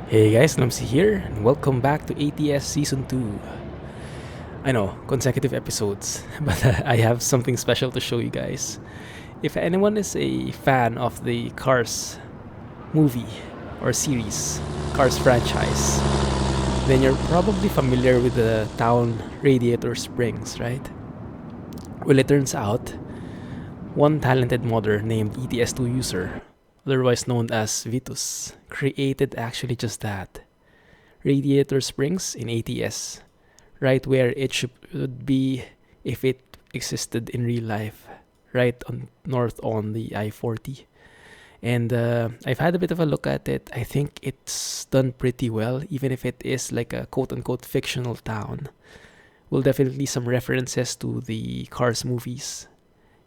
Hey guys, Clumsy here, and welcome back to ATS Season 2. I know, consecutive episodes, but I have something special to show you guys. If anyone is a fan of the Cars movie or series, Cars franchise, then you're probably familiar with the town Radiator Springs, right? Well, it turns out, one talented modder named ETS2 user, otherwise known as Vitus, created actually just that. Radiator Springs in ATS, right where it should be if it existed in real life, right on north on the I-40. And I've had a bit of a look at it. I think it's done pretty well, even if it is like a quote-unquote fictional town. Well, definitely some references to the Cars movies.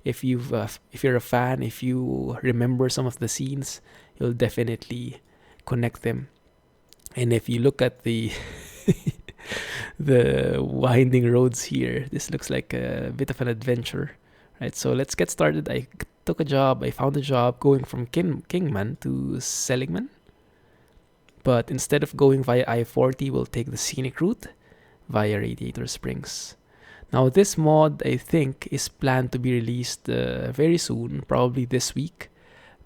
If you're a fan, if you remember some of the scenes, you'll definitely connect them. And if you look at the the winding roads here, this looks like a bit of an adventure, right? So let's get started. I found a job going from Kingman to Seligman, but instead of going via I-40, we'll take the scenic route via Radiator Springs. Now, this mod, I think, is planned to be released very soon, probably this week.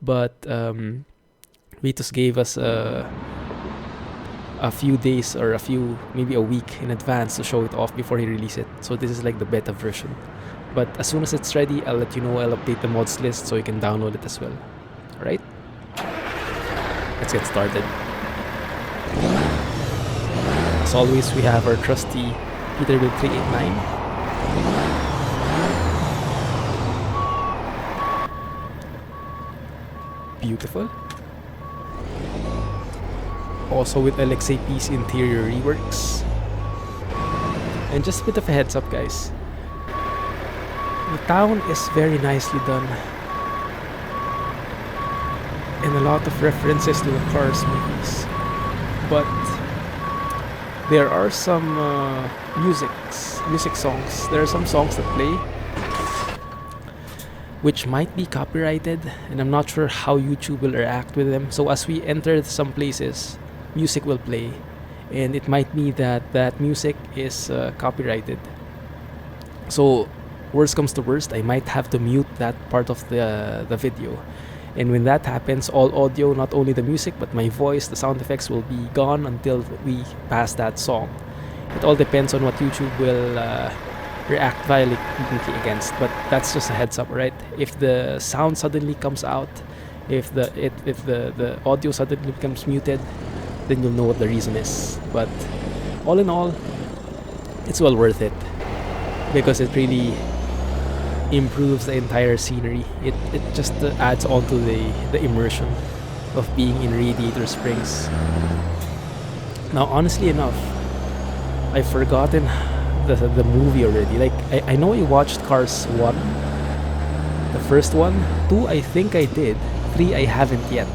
But Vitus gave us a few days or maybe a week in advance to show it off before he releases it. So this is like the beta version. But as soon as it's ready, I'll let you know. I'll update the mods list so you can download it as well. Alright? Let's get started. As always, we have our trusty Peterbilt 389. Beautiful. Also with LXAP's interior reworks. And just a bit of a heads up, guys. The town is very nicely done. And a lot of references to the Cars movies. But there are some music songs. There are some songs that play which might be copyrighted, and I'm not sure how YouTube will react with them. So as we enter some places, music will play, and it might be that music is copyrighted. So worst comes to worst, I might have to mute that part of the video. And when that happens, all audio, not only the music, but my voice, the sound effects will be gone until we pass that song. It all depends on what YouTube will react violently against, but that's just a heads up, right? If the sound suddenly comes out, if the audio suddenly becomes muted, then you'll know what the reason is. But all in all, it's well worth it because it really improves the entire scenery. It just adds on to the immersion of being in Radiator Springs. Now, honestly enough, I've forgotten the movie already. Like I know I watched Cars 1, the first one. 2 I think I did. 3 I haven't yet.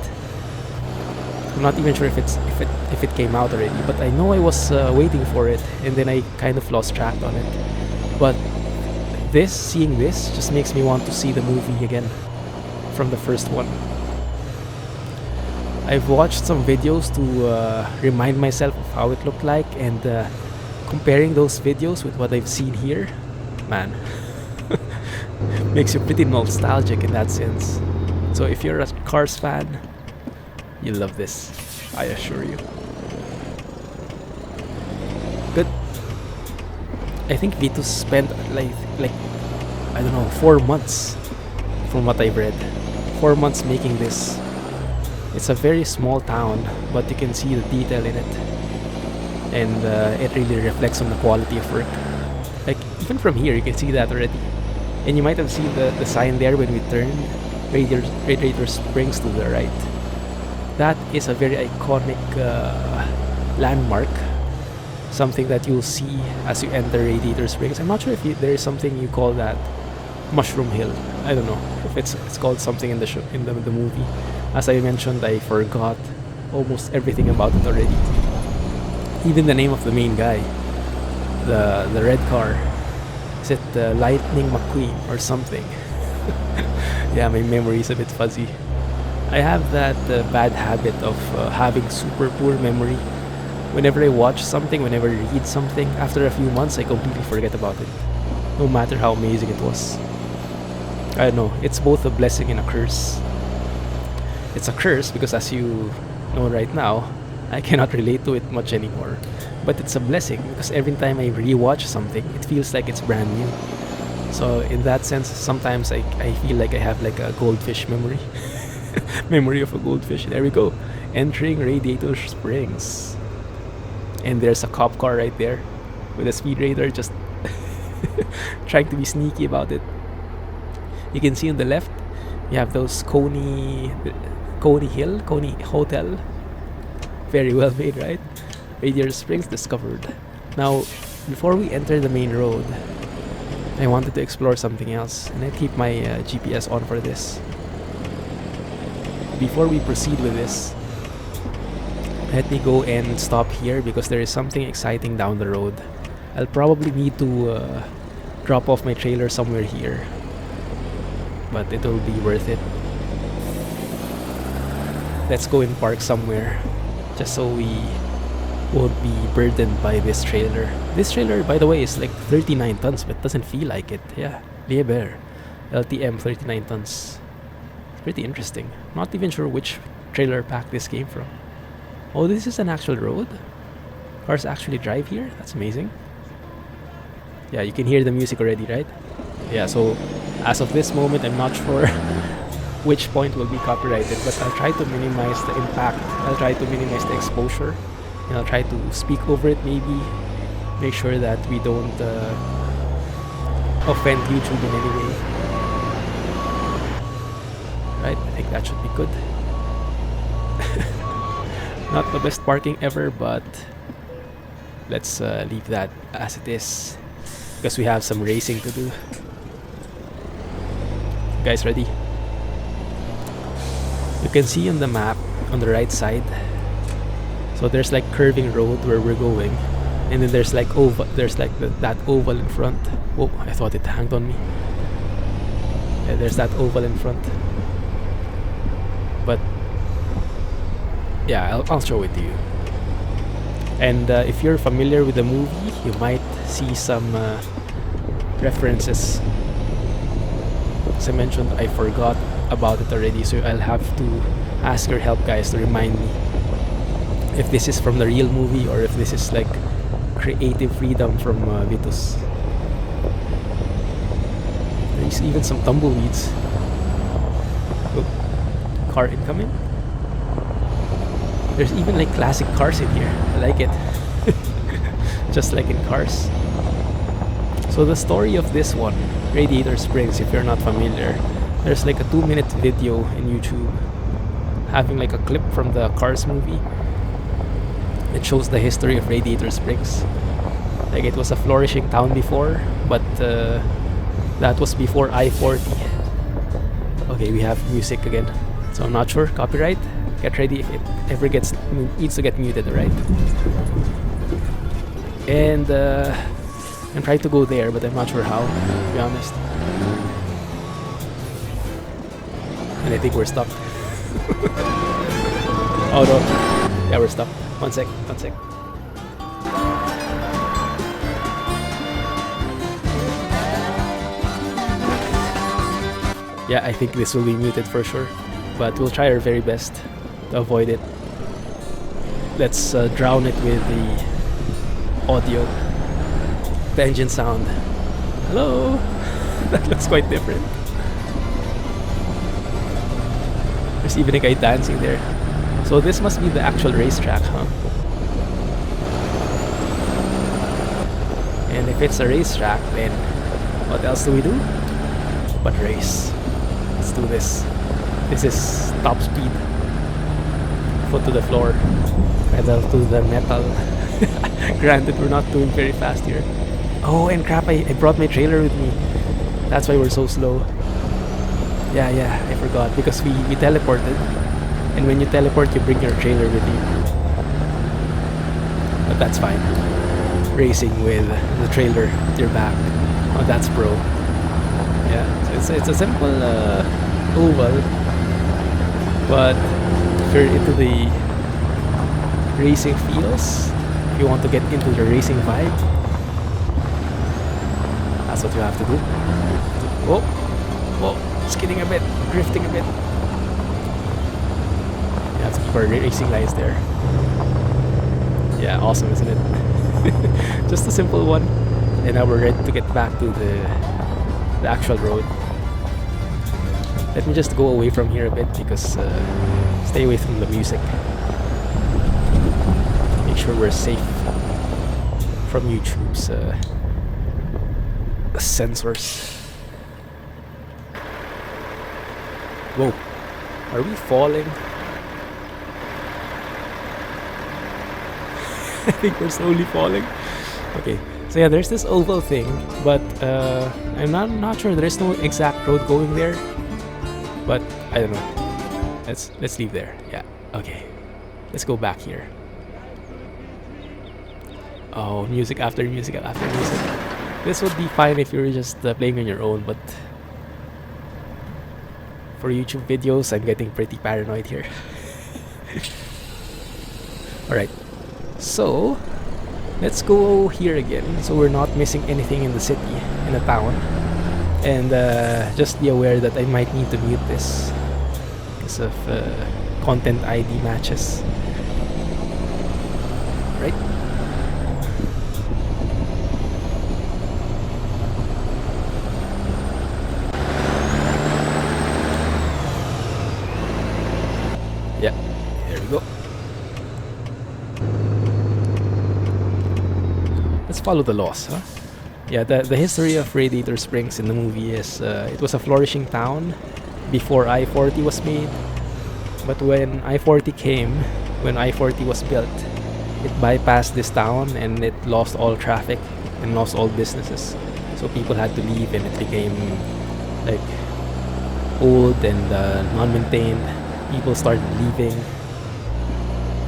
I'm not even sure if it came out already, but I know I was waiting for it, and then I kind of lost track on it. But seeing this just makes me want to see the movie again from the first one. I've watched some videos to remind myself of how it looked like, and comparing those videos with what I've seen here, man, makes you pretty nostalgic in that sense. So if you're a Cars fan, you'll love this, I assure you. Good. I think Vitus spent like I don't know, 4 months from what I've read. 4 months making this. It's a very small town, but you can see the detail in it. And it really reflects on the quality of work. Like, even from here, you can see that already. And you might have seen the sign there when we turned Radiator Springs to the right. That is a very iconic landmark. Something that you'll see as you enter Radiator Springs. I'm not sure if there is something you call that Mushroom Hill. I don't know if it's called something in the movie. As I mentioned, I forgot almost everything about it already. Even the name of the main guy, the red car. Is it Lightning McQueen or something? Yeah, my memory is a bit fuzzy. I have that bad habit of having super poor memory. Whenever I watch something, whenever I read something, after a few months, I completely forget about it. No matter how amazing it was. I don't know, it's both a blessing and a curse. It's a curse because, as you know right now, I cannot relate to it much anymore. But it's a blessing because every time I rewatch something, it feels like it's brand new. So in that sense, sometimes I feel like I have like a goldfish memory. Memory of a goldfish. There we go. Entering Radiator Springs. And there's a cop car right there with a speed radar just trying to be sneaky about it. You can see on the left, you have those Coney Hotel. Very well made, right? Radiator Springs discovered. Now, before we enter the main road, I wanted to explore something else, and I keep my GPS on for this. Before we proceed with this, let me go and stop here because there is something exciting down the road. I'll probably need to drop off my trailer somewhere here, but it'll be worth it. Let's go and park somewhere just so we won't be burdened by this trailer. This trailer, by the way, is like 39 tons, but doesn't feel like it. Yeah, Lieber LTM 39 tons. It's pretty interesting. Not even sure which trailer pack this came from. Oh, this is an actual road? Cars actually drive here? That's amazing. Yeah, you can hear the music already, right? Yeah, so as of this moment, I'm not sure which point will be copyrighted, but I'll try to minimize the impact. I'll try to minimize the exposure, and I'll try to speak over it maybe. Make sure that we don't offend YouTube in any way. Right, I think that should be good. Not the best parking ever, but let's leave that as it is because we have some racing to do. You guys ready? You can see on the map on the right side, so there's like curving road where we're going, and then there's like oval. There's like that oval in front. Oh, I thought it hanged on me. Yeah, there's that oval in front. But yeah, I'll show it to you. And if you're familiar with the movie, you might see some references. As I mentioned, I forgot about it already, so I'll have to ask your help, guys, to remind me if this is from the real movie or if this is like creative freedom from Vitus. There's even some tumbleweeds. Oh, car incoming. There's even like classic cars in here. I like it. Just like in Cars. So the story of this one, Radiator Springs, if you're not familiar, there's like a 2-minute video in YouTube having like a clip from the Cars movie. It shows the history of Radiator Springs. Like it was a flourishing town before, but that was before I-40. Okay, we have music again. So I'm not sure, copyright? Get ready if it ever needs to get muted, alright? And I'm trying to go there, but I'm not sure how, to be honest. And I think we're stuck. Oh no. Yeah, we're stuck. One sec. Yeah, I think this will be muted for sure, but we'll try our very best to avoid it. Let's drown it with the audio, the engine sound. Hello. That looks quite different. There's even a guy dancing there. So this must be the actual racetrack, huh? And if it's a racetrack, then what else do we do but race? Let's do this. This is top speed. Foot to the floor, pedal to the metal. Granted, we're not doing very fast here. Oh, and crap, I brought my trailer with me. That's why we're so slow. Yeah, I forgot, because we teleported, and when you teleport, you bring your trailer with you. But that's fine. Racing with the trailer at your back. Oh, that's pro. Yeah, so it's a simple oval But if you're into the racing feels, if you want to get into the racing vibe, that's what you have to do. Whoa, whoa, skidding a bit, drifting a bit. You have to keep our racing lines there. Yeah, awesome, isn't it? Just a simple one. And now we're ready to get back to the actual road. Let me just go away from here a bit because stay away from the music. Make sure we're safe from YouTube's sensors. Whoa, are we falling? I think we're slowly falling. Okay, so yeah, there's this oval thing, but I'm not sure. There's no exact road going there, but I don't know. Let's leave there. Yeah. Okay. Let's go back here. Oh, music after music after music. This would be fine if you were just playing on your own, but for YouTube videos, I'm getting pretty paranoid here. Alright, so let's go here again so we're not missing anything in the city, in the town. And just be aware that I might need to mute this because of content ID matches. Right? Yeah, there we go. Let's follow the laws, huh? Yeah, the history of Radiator Springs in the movie is it was a flourishing town before I-40 was made. But when I-40 came, when I-40 was built, it bypassed this town and it lost all traffic and lost all businesses. So people had to leave and it became like old and non-maintained. People started leaving.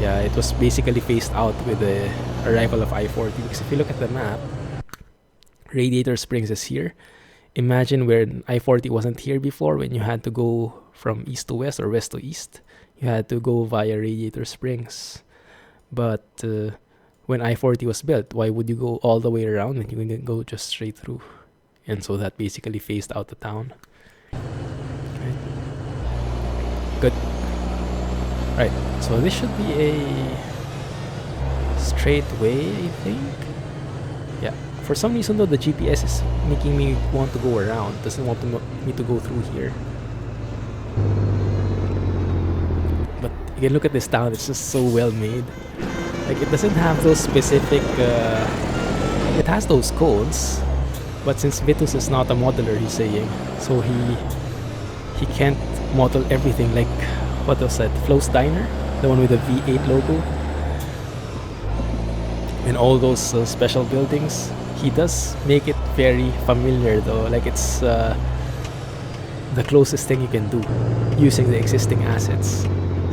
Yeah, it was basically phased out with the arrival of I-40. Because if you look at the map, Radiator Springs is here. Imagine when I-40 wasn't here before, when you had to go from east to west or west to east. You had to go via Radiator Springs. But when I-40 was built, why would you go all the way around when you can go just straight through? And so that basically phased out the town. Right. Good. Right, so this should be a straight way, I think. Yeah. For some reason though, the GPS is making me want to go around. Doesn't want me to go through here. But you can look at this town. It's just so well made. Like it doesn't have those specific. It has those codes, but since Vitus is not a modeler, he's saying, so he can't model everything. Like what was that? Flo's Diner, the one with the V8 logo, and all those special buildings. He does make it very familiar though, like it's the closest thing you can do using the existing assets.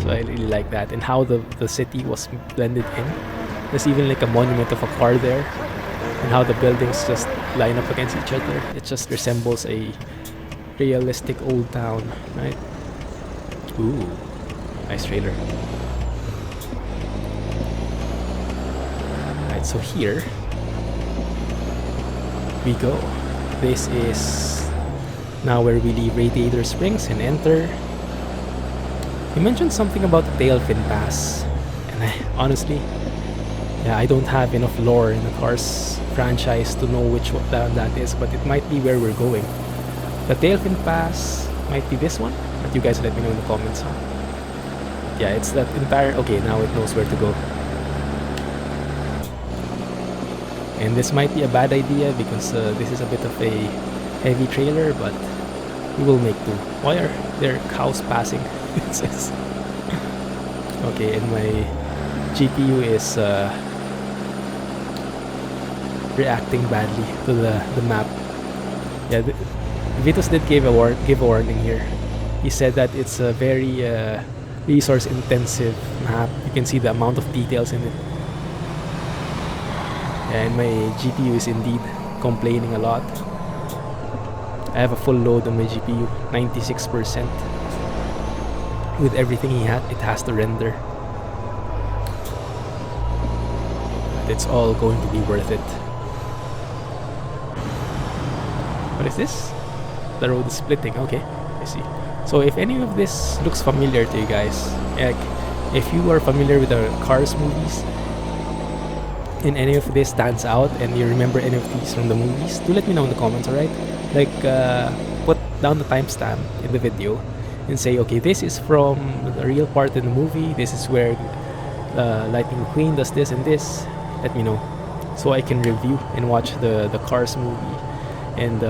So I really like that, and how the city was blended in. There's even like a monument of a car there, and how the buildings just line up against each other. It just resembles a realistic old town, right? Ooh, nice trailer. Right, so here we go. This is now where we leave Radiator Springs and enter. You mentioned something about the tail fin pass, and honestly, yeah, I don't have enough lore in the Cars franchise to know which one that is, but it might be where we're going. The tail fin pass might be this one, but you guys let me know in the comments, huh? Yeah, it's that entire... Okay, now it knows where to go. And this might be a bad idea because this is a bit of a heavy trailer, but we will make do. Why are there cows passing? It says. Okay, and my GPU is reacting badly to the map. Yeah, Vitus did give a warning here. He said that it's a very resource intensive map. You can see the amount of details in it. And my GPU is indeed complaining a lot. I have a full load on my GPU, 96%. with everything it has to render. It's all going to be worth it. What is this? The road is splitting. Okay, I see. So if any of this looks familiar to you guys, like if you are familiar with the Cars movies and any of this stands out and you remember any of these from the movies, do let me know in the comments, alright? Like put down the timestamp in the video and say, okay, this is from the real part in the movie, this is where Lightning McQueen does this and this. Let me know so I can review and watch the Cars movie and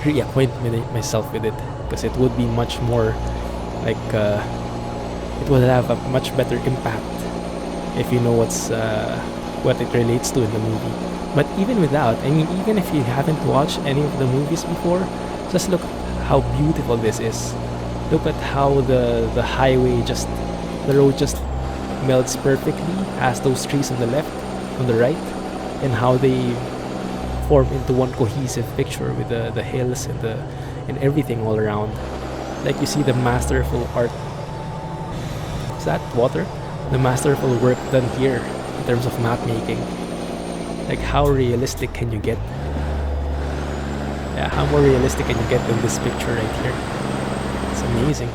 reacquaint myself with it, because it would be much more like it would have a much better impact if you know what it relates to in the movie. But even without, I mean, even if you haven't watched any of the movies before, just look how beautiful this is. Look at how the highway the road just melts perfectly, has those trees on the left, on the right, and how they form into one cohesive picture with the hills and everything all around. Like you see the masterful art. Is that water? The masterful work done here in terms of map making. Like how realistic can you get? Yeah, how more realistic can you get than this picture right here? It's amazing.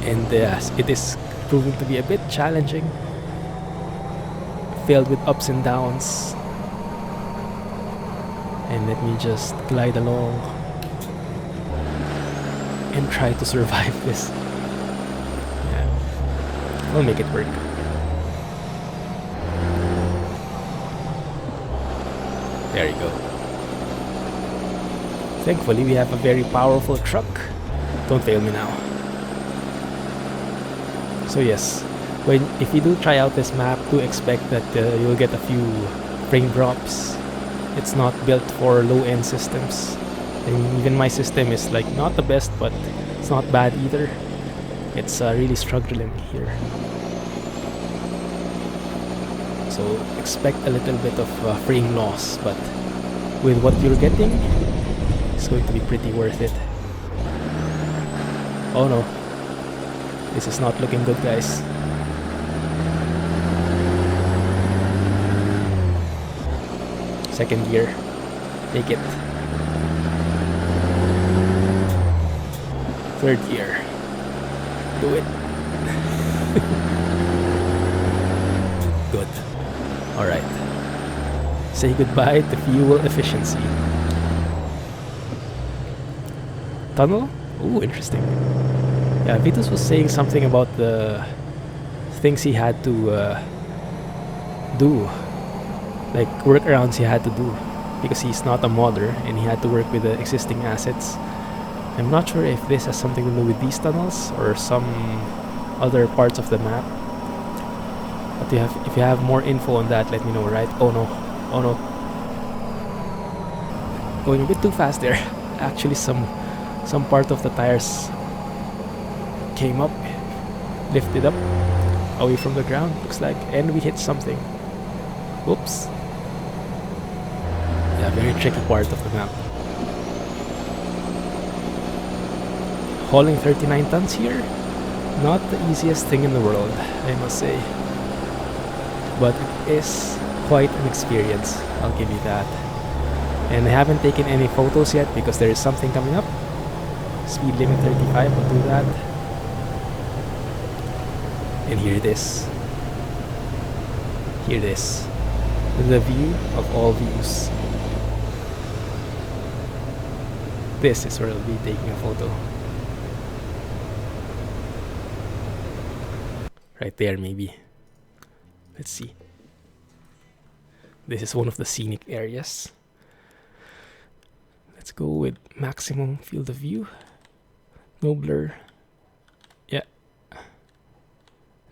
And yes, it is proving to be a bit challenging, filled with ups and downs. And let me just glide along and try to survive this. Yeah, we'll make it work. There you go. Thankfully, we have a very powerful truck. Don't fail me now. So yes, if you do try out this map, do expect that you'll get a few frame drops. It's not built for low-end systems. I mean, even my system is like not the best, but it's not bad either. It's really struggling here. So expect a little bit of frame loss, but with what you're getting, it's going to be pretty worth it. Oh no. This is not looking good, guys. Second gear. Take it. Third gear. Do it. Good. Alright. Say goodbye to fuel efficiency. Tunnel? Ooh, interesting. Yeah, Vitus was saying something about the things he had to do, like workarounds he had to do, because he's not a modder and he had to work with the existing assets. I'm not sure if this has something to do with these tunnels or some other parts of the map. But if you have more info on that, let me know, right? Oh no, oh no. Going a bit too fast there. Actually, some part of the tires came up, lifted up, away from the ground, looks like, and we hit something. Whoops. Yeah, very tricky part of the map. Hauling 39 tons here, not the easiest thing in the world, I must say. But it is quite an experience, I'll give you that. And I haven't taken any photos yet because there is something coming up. Speed limit 35, I'll do that. And here it is. Here it is. The view of all views. This is where I'll be taking a photo. Right there, maybe. Let's see. This is one of the scenic areas. Let's go with maximum field of view. No blur. Yeah.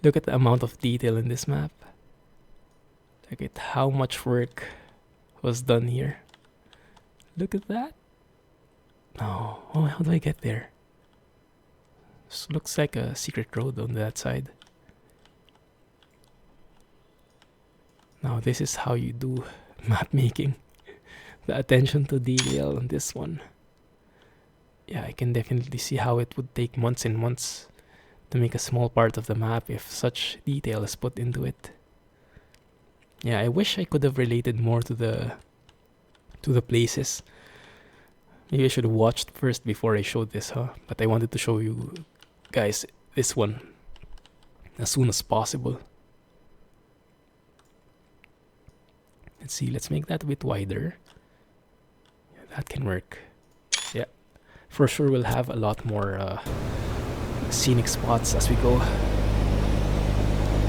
Look at the amount of detail in this map. Look at how much work was done here. Look at that. No. Oh, how do I get there? This looks like a secret road on that side. Now this is how you do map making. The attention to detail on this one. yeah, I can definitely see how it would take months and months to make a small part of the map if such detail is put into it. Yeah, I wish I could have related more to the places. Maybe I should have watched first before I showed this, huh? But I wanted to show you guys this one as soon as possible. Let's see, let's make that a bit wider. Yeah, that can work. Yeah, for sure we'll have a lot more scenic spots as we go.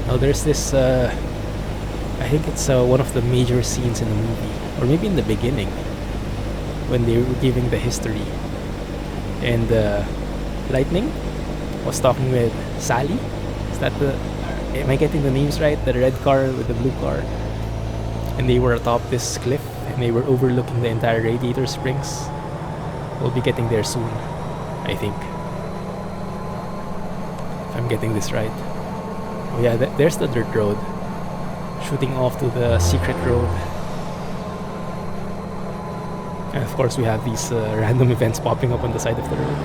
Now there's this, I think it's one of the major scenes in the movie, or maybe in the beginning, when they were giving the history. And Lightning was talking with Sally. Is that the... am I getting the names right? The red car with the blue car. And they were atop this cliff, and they were overlooking the entire Radiator Springs. We'll be getting there soon, I think. If I'm getting this right. Oh yeah, there's the dirt road. Shooting off to the secret road. And of course we have these random events popping up on the side of the road.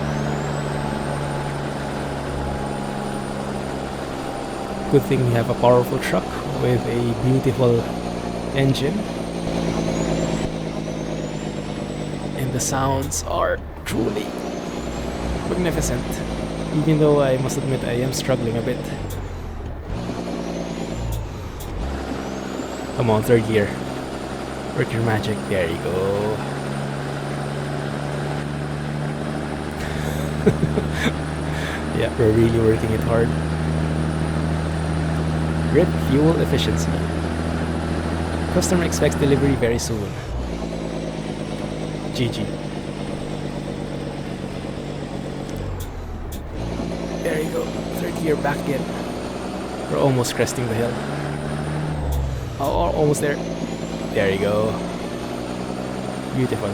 Good thing we have a powerful truck with a beautiful engine. And the sounds are truly magnificent. Even though I must admit I am struggling a bit. Come on, third gear. Work your magic. There you go. Yeah, we're really working it hard. Grid fuel efficiency. Customer expects delivery very soon. GG. There you go. Third gear back in. We're almost cresting the hill. Oh, almost there. There you go. Beautiful.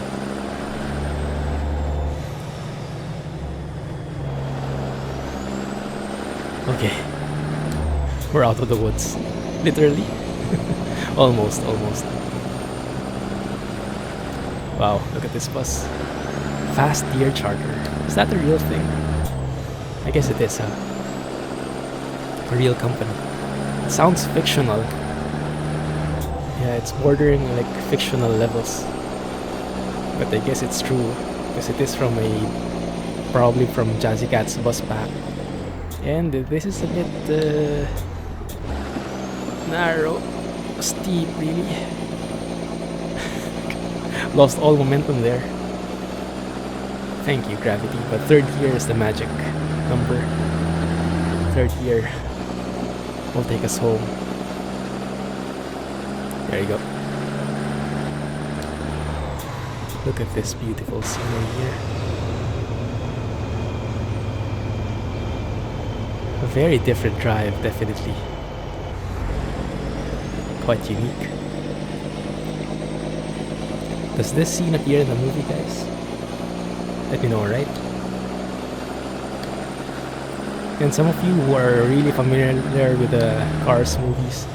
Okay. We're out of the woods. Literally. Almost. Wow, look at this bus. Fast Tier Charter. Is that a real thing? I guess it is, huh? A real company. It sounds fictional. Yeah, it's bordering like fictional levels. But I guess it's true. Because it is from probably from Jazzy Cat's bus pack. And this is a bit narrow, steep really. Lost all momentum there. Thank you, gravity. But third gear is the magic number. Third gear will take us home. There you go. Look at this beautiful scenery here. A very different drive, definitely. Quite unique. Does this scene appear in the movie, guys? Let me know, right? And some of you who are really familiar with the Cars movies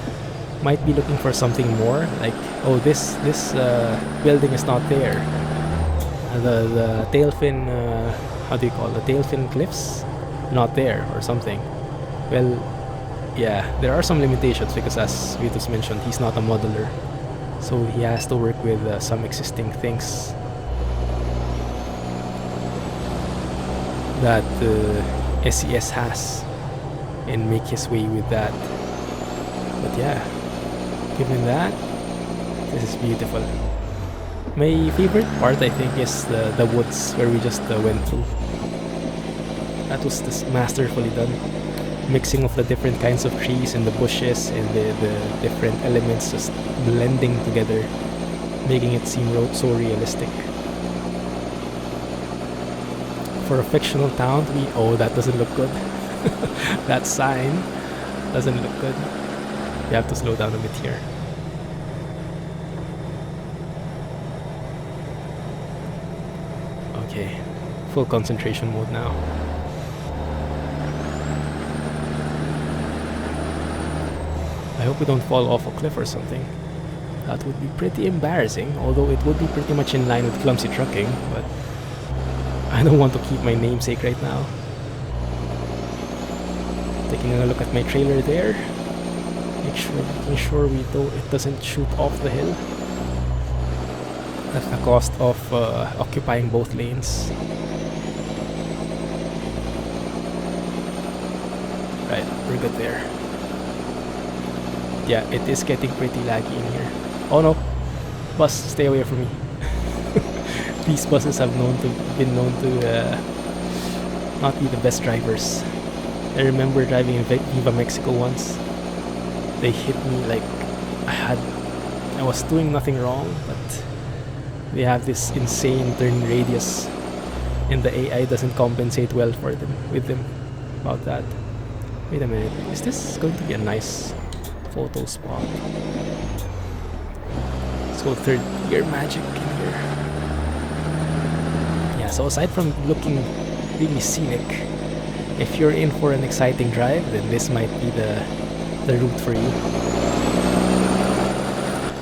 might be looking for something more, like, oh, this building is not there. The tail fin, how do you call it? The tail fin cliffs? Not there, or something. Well, yeah, there are some limitations because, as Vitus mentioned, he's not a modeler, so he has to work with some existing things that SCS has and make his way with that. But yeah, given that, this is beautiful. My favorite part, I think, is the woods where we just went through. That was just masterfully done. Mixing of the different kinds of trees and the bushes and the different elements just blending together, making it seem so realistic. For a fictional town, oh, that doesn't look good. That sign doesn't look good. You have to slow down a bit here. Okay, full concentration mode now. I hope we don't fall off a cliff or something. That would be pretty embarrassing, although it would be pretty much in line with Clumsy trucking, but I don't want to keep my namesake right now. Taking a look at my trailer there. Making sure it doesn't shoot off the hill at the cost of occupying both lanes. Right, we're good there. Yeah, it is getting pretty laggy in here. Oh no! Bus, stay away from me. These buses have been known to not be the best drivers. I remember driving in Viva Mexico once. They hit me like I was doing nothing wrong, but they have this insane turning radius, and the AI doesn't compensate well for them about that. Wait a minute, is this going to be a nice photo spot? Let's go third gear magic in here. Yeah, so aside from looking really scenic, if you're in for an exciting drive, then this might be the route for you.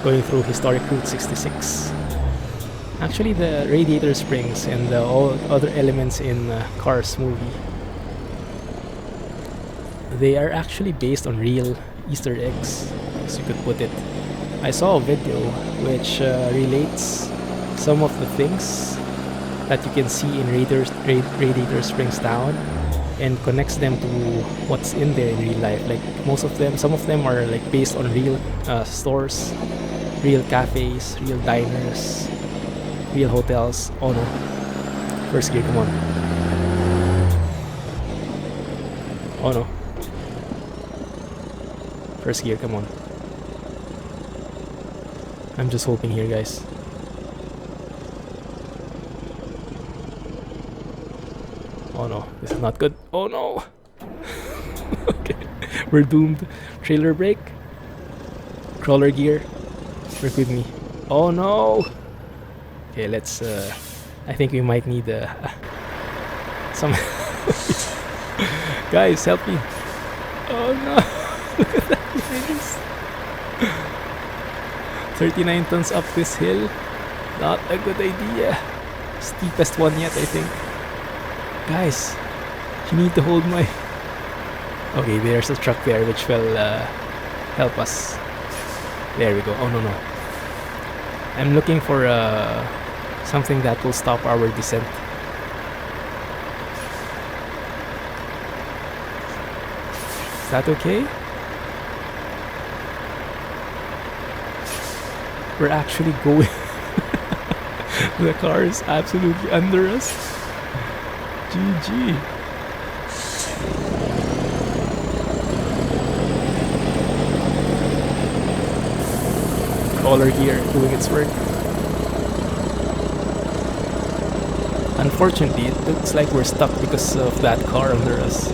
Going through historic Route 66. Actually, the Radiator Springs and the all other elements in Cars movie, they are actually based on real Easter eggs, as you could put it. I saw a video which relates some of the things that you can see in Radiator Springs town and connects them to what's in there in real life. Like some of them are like based on real stores, real cafes, real diners, real hotels. Oh no. First gear, come on. Oh no. First gear, come on. I'm just hoping here, guys. Oh no, this is not good. Oh no! Okay, we're doomed. Trailer brake. Crawler gear. Work with me. Oh no! Okay, let's I think we might need some guys, help me. Oh no! Look at that things. 39 tons up this hill. Not a good idea. Steepest one yet, I think. Guys, you need to hold my... Okay, there's a truck there which will help us. There we go. Oh no no. I'm looking for something that will stop our descent. Is that okay? We're actually going... The car is absolutely under us. GG. Crawler gear doing its work. Unfortunately, it looks like we're stuck because of that car under us.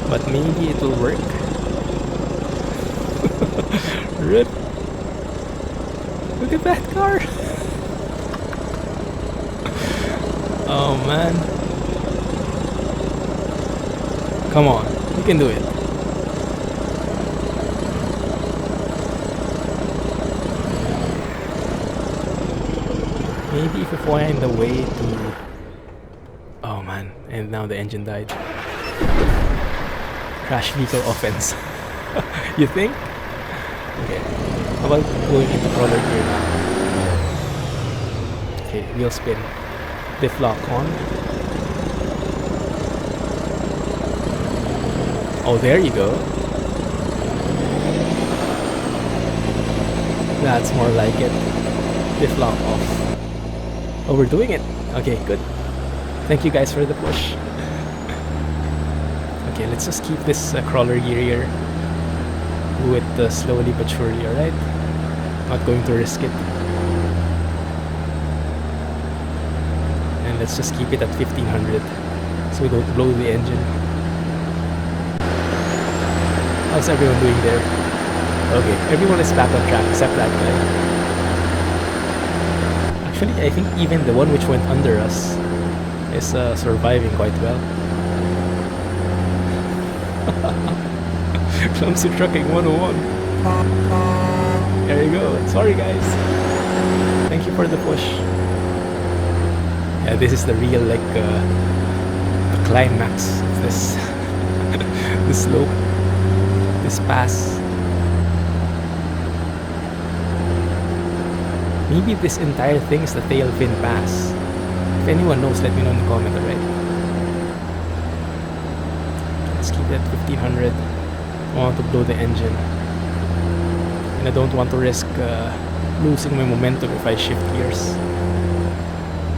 But maybe it will work. Rip. Look at that car. Oh man. Come on, you can do it. Maybe if we find the way to... Oh man, and now the engine died. Crash vehicle offense. You think? Okay, how about going into crawler gear now? Okay, wheel spin. Diff lock on. Oh, there you go. That's more like it. Diff lock off. Oh, we're doing it. Okay, good. Thank you guys for the push. Okay, let's just keep this crawler gear here. Do it slowly but surely, alright? Not going to risk it. And let's just keep it at 1500 so we don't blow the engine. How's everyone doing there? Okay, everyone is back on track except that guy. Actually, I think even the one which went under us is surviving quite well. Clumsy trucking 101. There you go. Sorry guys. Thank you for the push. Yeah, this is the real like the climax of this this slope, this pass. Maybe this entire thing is the Tailfin Pass. If anyone knows, let me know in the comment, alright? Let's keep it at 1500. I want to blow the engine. And I don't want to risk losing my momentum if I shift gears.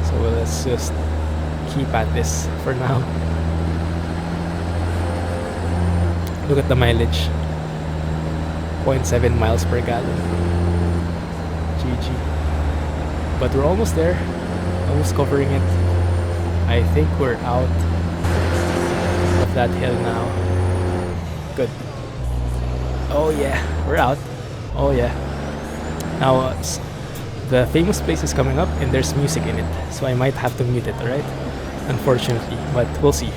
So let's just keep at this for now. Look at the mileage. 0.7 miles per gallon. GG. But we're almost there. Almost covering it. I think we're out of that hill now. Good. Oh yeah, we're out. Oh yeah. Now the famous place is coming up and there's music in it. So I might have to mute it, alright? Unfortunately. But we'll see.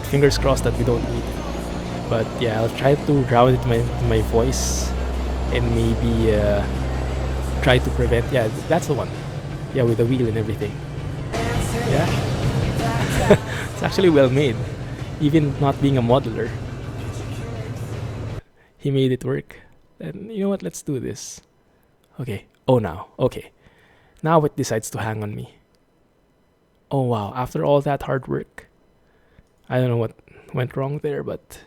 Fingers crossed that we don't need it. But yeah, I'll try to route it my voice and maybe try to prevent. Yeah, that's the one. Yeah, with the wheel and everything. Yeah. It's actually well made. Even not being a modeler. He made it work. And you know what? Let's do this. Okay. Oh, now. Okay. Now it decides to hang on me. Oh, wow. After all that hard work. I don't know what went wrong there, but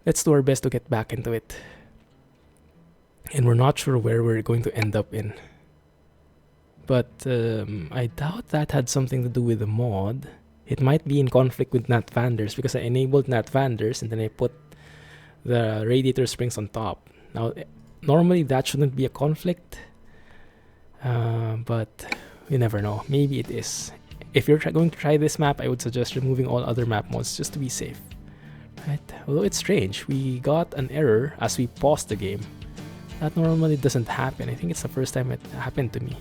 let's do our best to get back into it. And we're not sure where we're going to end up in. But I doubt that had something to do with the mod. It might be in conflict with Nat Vanders because I enabled Nat Vanders and then I put the Radiator Springs on top. Now, normally that shouldn't be a conflict. But you never know. Maybe it is. If you're going to try this map, I would suggest removing all other map mods just to be safe. Right? Although it's strange, we got an error as we paused the game. That normally doesn't happen. I think it's the first time it happened to me.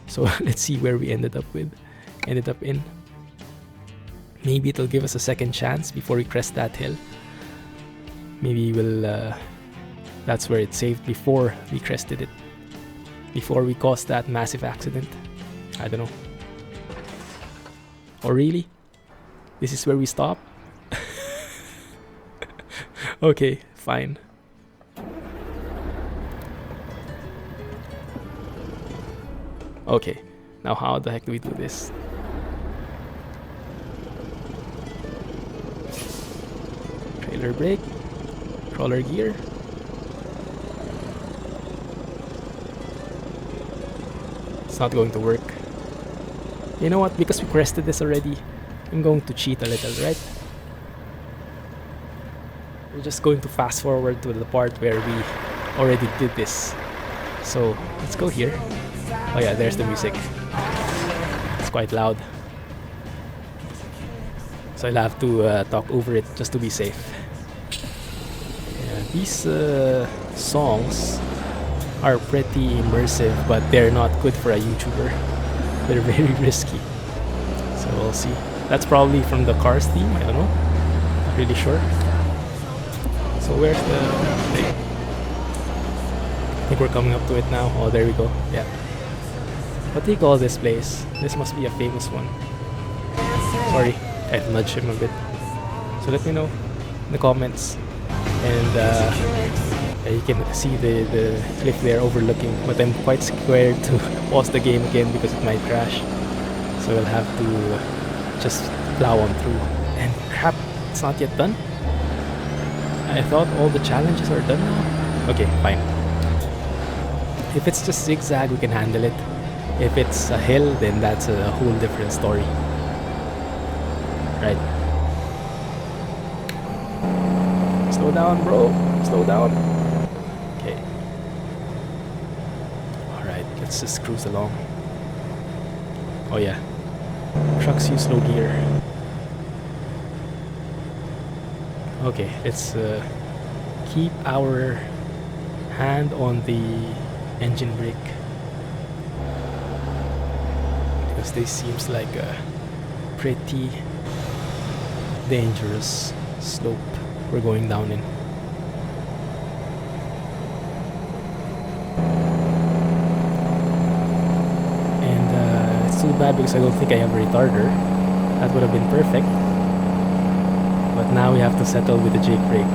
So let's see where we ended up in. Maybe it'll give us a second chance before we crest that hill. Maybe we'll that's where it saved before we crested it. Before we caused that massive accident. I don't know. Or really? This is where we stop? Okay, fine. Okay, now how the heck do we do this? Trailer brake, crawler gear. It's not going to work. You know what, because we crested this already, I'm going to cheat a little, right? We're just going to fast forward to the part where we already did this. So, let's go here. Oh yeah, there's the music. It's quite loud. So I'll have to talk over it just to be safe. Yeah, these songs are pretty immersive, but they're not good for a YouTuber. They're very risky. So we'll see. That's probably from the Cars theme, I don't know. Not really sure. So where's the thing? I think we're coming up to it now. Oh, there we go. Yeah. What do you call this place? This must be a famous one. Sorry, I had to nudge him a bit. So let me know in the comments. And you can see the cliff there overlooking. But I'm quite scared to pause the game again because it might crash. So we'll have to just plow on through. And crap, it's not yet done? I thought all the challenges are done now. Okay, fine. If it's just zigzag, we can handle it. If it's a hill, then that's a whole different story. Right. Slow down, bro. Slow down. Okay. Alright, let's just cruise along. Oh yeah. Trucks use low gear. Okay, let's keep our hand on the engine brake. Because this seems like a pretty dangerous slope we're going down in. And it's too bad because I don't think I have a retarder. That would have been perfect. But now we have to settle with the Jake brake.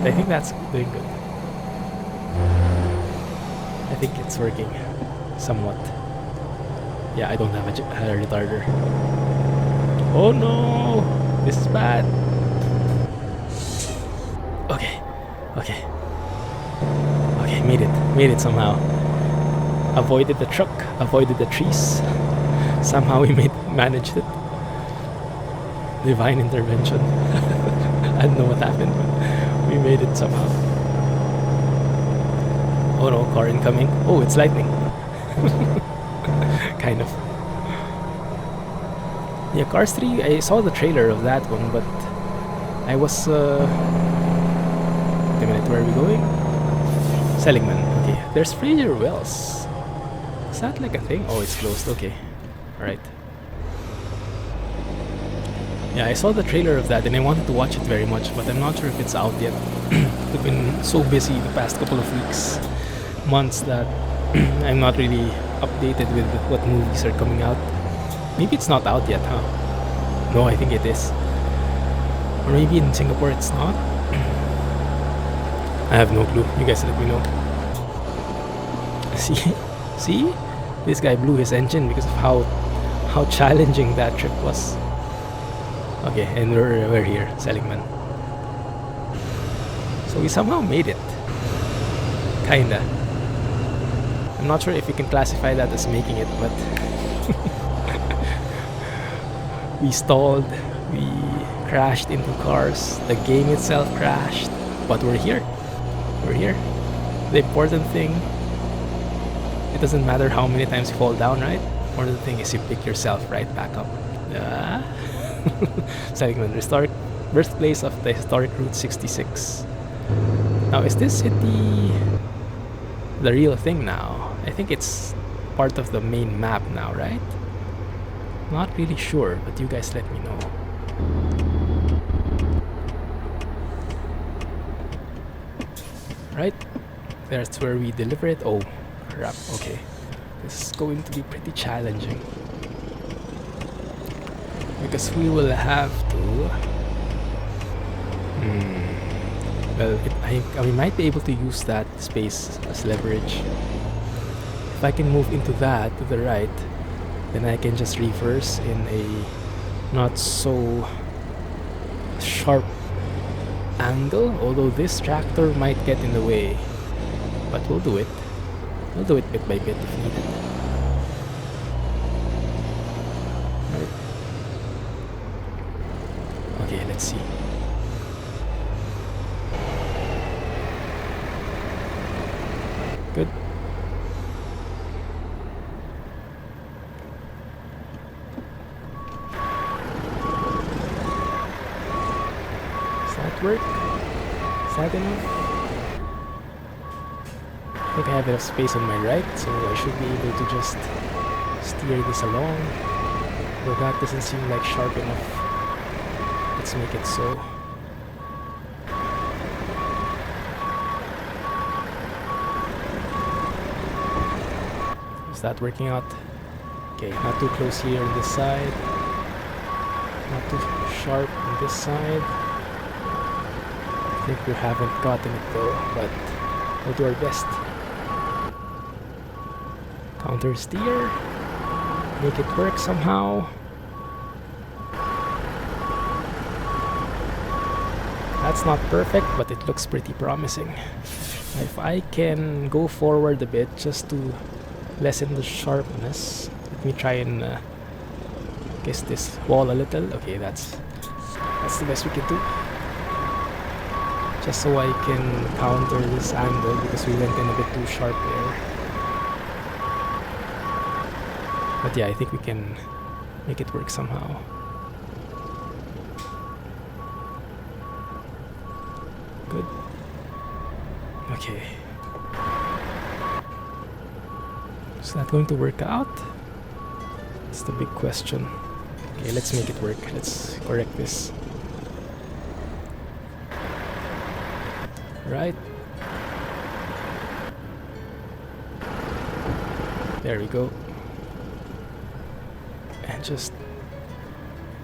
I think that's doing good. I think it's working somewhat. Yeah, I don't have a retarder. Oh no! This is bad. Okay, okay. Okay, made it somehow. Avoided the truck, avoided the trees. Somehow we managed it. Divine intervention. I don't know what happened, but we made it somehow. Oh no, car incoming. Oh, it's lightning. Kind of. Yeah, Cars 3, I saw the trailer of that one, but I was... Wait a minute, where are we going? Seligman, okay. There's Fraser Wells. Is that like a thing? Oh, it's closed, okay. Alright. Yeah, I saw the trailer of that and I wanted to watch it very much, but I'm not sure if it's out yet. I've been so busy the past couple of weeks, months, that I'm not really updated with what movies are coming out. Maybe it's not out yet, huh? No, I think it is. Or maybe in Singapore it's not. I have no clue. You guys let me know. See? This guy blew his engine because of how challenging that trip was. Okay, and we're here, Seligman. So we somehow made it. Kinda. I'm not sure if you can classify that as making it, but we stalled, we crashed into cars, the game itself crashed, but we're here. We're here. The important thing, it doesn't matter how many times you fall down, right? The important thing is you pick yourself right back up. Seligman, historic birthplace of the historic Route 66. Now, is this city the real thing now? I think it's part of the main map now, right? Not really sure, but you guys let me know. Right? That's where we deliver it. Oh, crap. Okay. This is going to be pretty challenging. Because we will have to... Well, we might be able to use that space as leverage. If I can move into that to the right, then I can just reverse in a not so sharp angle, although this tractor might get in the way. But we'll do it. We'll do it bit by bit if needed. Right. Okay, let's see. Good. Does that work? Is that enough? I think I have enough space on my right, so I should be able to just steer this along. Though that doesn't seem like sharp enough. Let's make it so. Is that working out? Okay, not too close here on this side. Not too sharp on this side. I think we haven't gotten it though, but we'll do our best. Counter steer. Make it work somehow. That's not perfect, but it looks pretty promising. If I can go forward a bit just to lessen the sharpness. Let me try and kiss this wall a little. Okay, that's the best we can do. Just so I can counter this angle because we went in a bit too sharp there. But yeah, I think we can make it work somehow. Good. Okay. Is that going to work out? That's the big question. Okay, let's make it work. Let's correct this. Right. There we go. just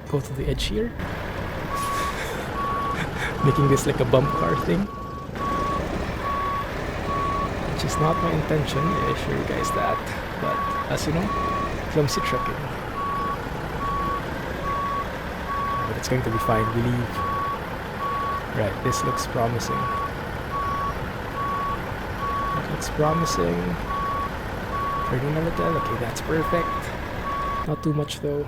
go to the edge here, making this like a bump car thing, which is not my intention, I assure you guys that, but as you know, clumsy trucking. But it's going to be fine, believe. Right, this looks promising. That looks promising. Turning a little, okay, that's perfect. Not too much though.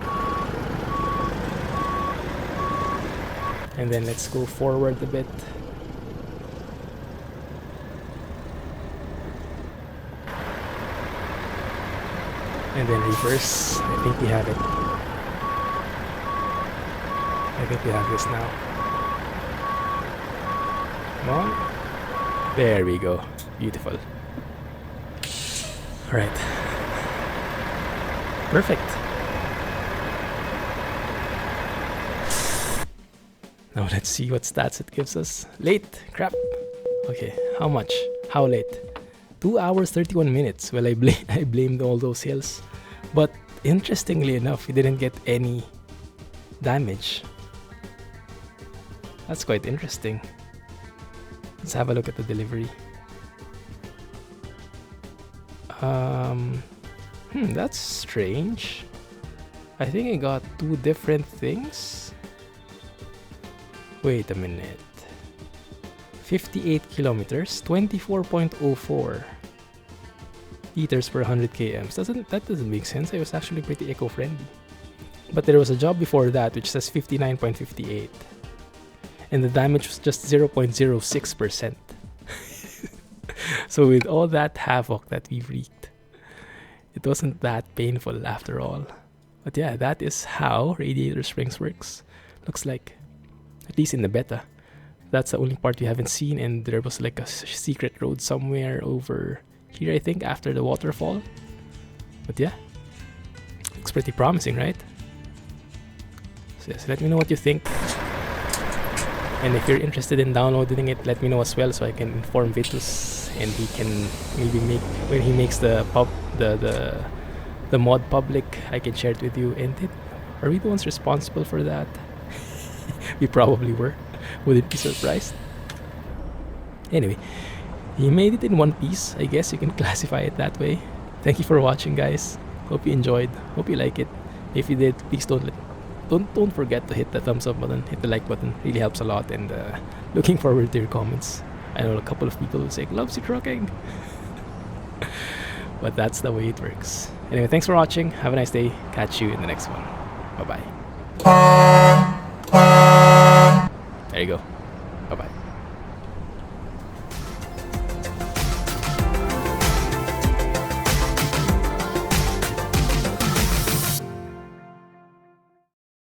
And then let's go forward a bit. And then reverse. I think we have it. I think we have this now. Come on. There we go. Beautiful. Alright. Perfect. Now let's see what stats it gives us. Late. Crap. Okay. How much? How late? 2 hours 31 minutes. Well, I blamed all those hills. But interestingly enough, we didn't get any damage. That's quite interesting. Let's have a look at the delivery. That's strange. I think I got two different things. Wait a minute. 58 kilometers, 24.04 liters per 100 kms. That doesn't make sense. I was actually pretty eco-friendly. But there was a job before that which says 59.58. And the damage was just 0.06%. So with all that havoc that we wreaked, it wasn't that painful after all. But yeah, that is how Radiator Springs works. Looks like, at least in the beta. That's the only part we haven't seen, and there was like a secret road somewhere over here, I think, after the waterfall. But yeah, looks pretty promising, right? So yes, let me know what you think. And if you're interested in downloading it, let me know as well so I can inform Vitus, and he can maybe make, when he makes the mod public, I can share it with you. And are we the ones responsible for that? We probably were. Wouldn't be surprised. Anyway, he made it in one piece. I guess you can classify it that way. Thank you for watching, guys. Hope you enjoyed. Hope you like it. If you did, please don't forget to hit the thumbs up button, hit the like button. Really helps a lot. And looking forward to your comments. I know a couple of people will say Clumsy trucking, but that's the way it works. Anyway, thanks for watching. Have a nice day. Catch you in the next one. Bye bye. There you go.